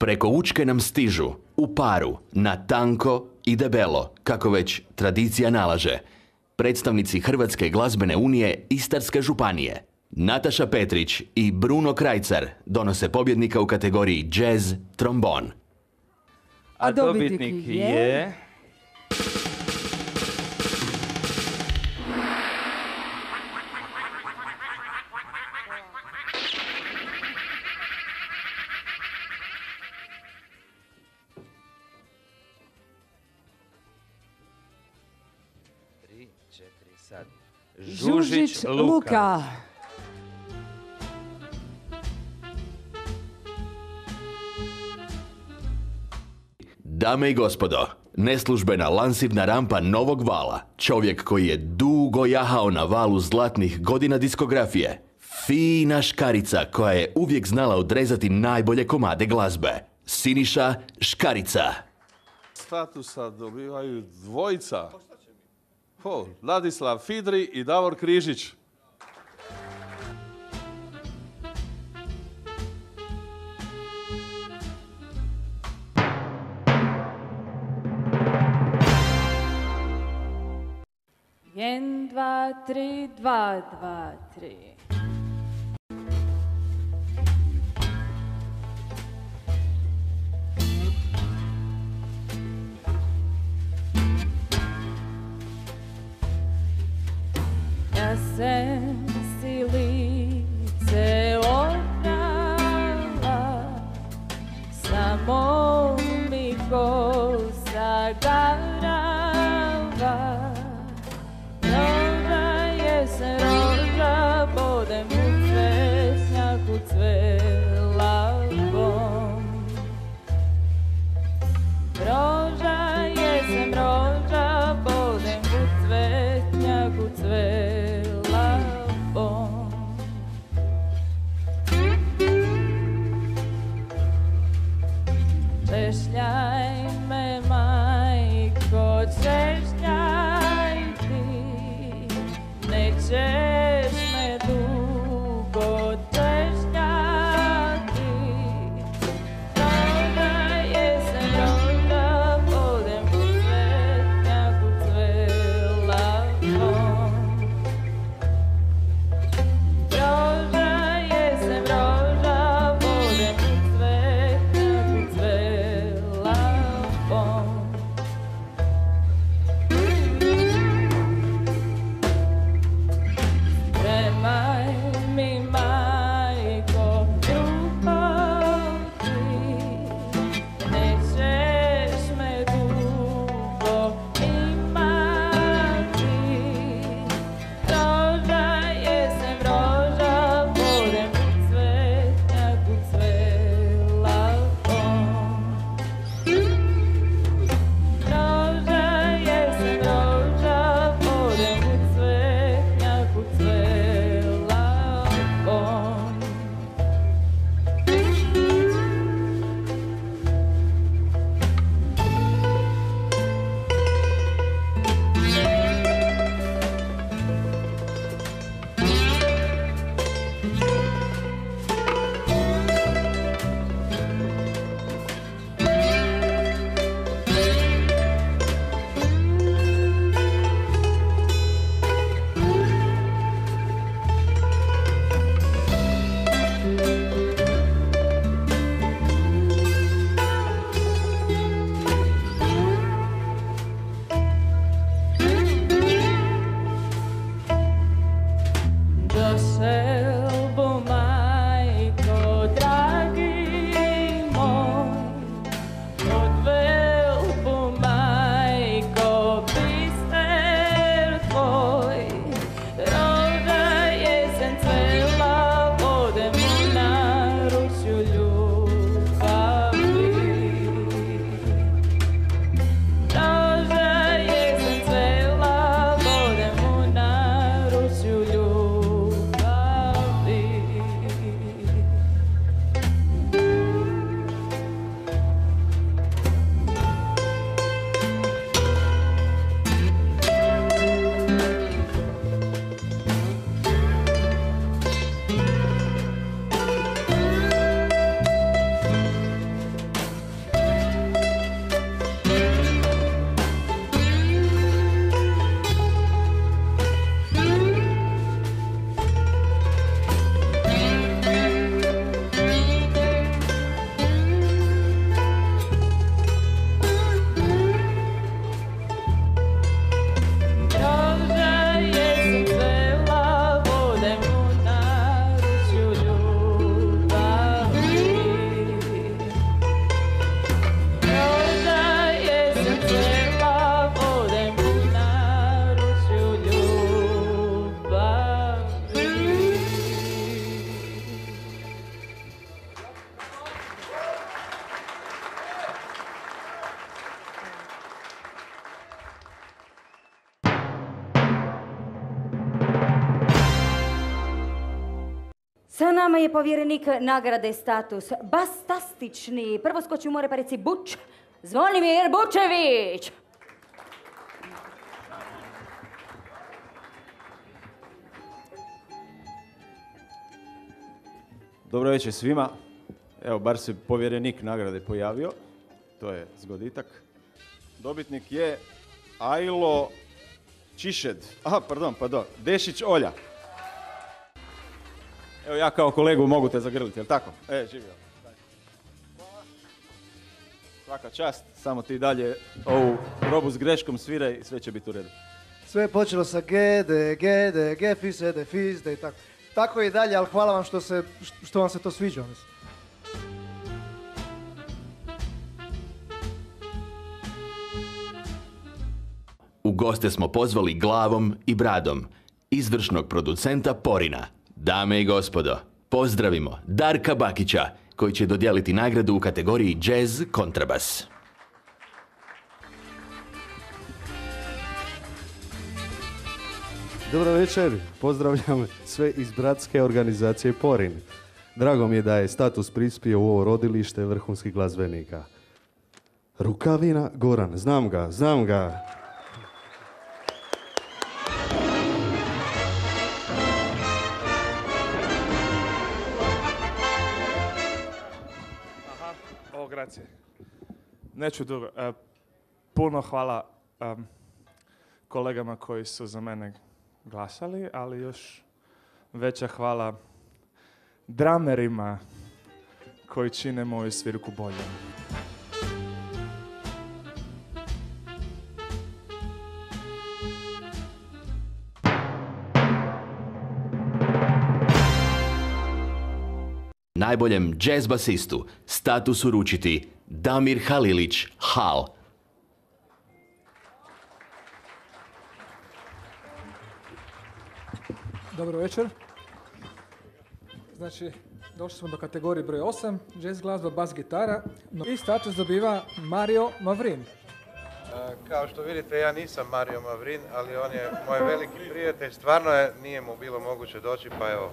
Preko Učke nam stižu, u paru, na tanko i debelo, kako već tradicija nalaže, predstavnici Hrvatske glazbene unije Istarske županije. Nataša Petrić i Bruno Krajcar donose pobjednika u kategoriji Jazz trombon. A dobitnik je... Žužić Luka. Dame i gospodo, neslužbena lansivna rampa novog vala, čovjek koji je dugo jahao na valu zlatnih godina diskografije, fina škarica koja je uvijek znala odrezati najbolje komade glazbe, Siniša Škarica. Statusa dobivaju dvojica. Ladislav Fidri i Davor Križić. Jen, dva, tri, dva, dva, tri. Jesen si lice oprala, samo mi kosa garava. Roža jesen, roža, bodem u cvetnjaku cvela bom. Roža jesen, roža, bodem u cvetnjaku cvela bom. Češljaj me, majko, češljaj ti, nećeš me dugo češljati. Roža jesen, roža, bodem u cvetnjaku cvela bom. Roža jesen, roža, bodem u cvetnjaku cvela bom. Spremaj mi, majko, ljubav ti, nećeš me dugo imati. Roža jesen, roža, bodem u cvetnjaku cvela bom. Roža jesen, roža, bodem u cvetnjaku cvela bom. Došel bo, majko, dragi moj, odvel bo, majko, bister tvoj. Roža jesen cvela, bodem u naručju ljubavi. Roža jesen cvela, bodem u naručju ljubavi. Sa nama je povjerenik nagrade status bastastični. Prvo skoči u more pa reci Buč. Zvonimir Bučević. Dobro večer svima. Evo, bar se povjerenik nagrade pojavio. To je zgoditak. Dobitnik je Ajlo Čišed. Pardon. Dešić Olja. Evo, ja kao kolegu mogu te zagrliti, jel tako? Živio. Svaka čast, samo ti dalje ovu robu s greškom sviraj i sve će biti u redu. Sve je počelo sa gede, gefisede, fizde i tako. Tako i dalje, ali hvala vam što vam se to sviđa. Mislim. U goste smo pozvali glavom i bradom izvršnog producenta Porina. Dame i gospodo, pozdravimo Darka Bakića, koji će dodijeliti nagradu u kategoriji Jazz kontrabas. Dobro večer, pozdravljam sve iz bratske organizacije Porin. Drago mi je da je status prispio u ovo rodilište vrhunskih glazbenika. Rukavina Goran, znam ga. Grazie. Neću dugo. Puno hvala kolegama koji su za mene glasali, ali još veća hvala dramerima koji čine moju svirku boljom. Najboljem jazz basistu status uručiti Damir Halilić, Hal. Dobro večer. Znači, došli smo do kategorije broj 8, jazz glazba, bas gitara. I status dobiva Mario Mavrin. Kao što vidite, ja nisam Mario Mavrin, ali on je moj veliki prijatelj. Stvarno nije mu bilo moguće doći, pa evo.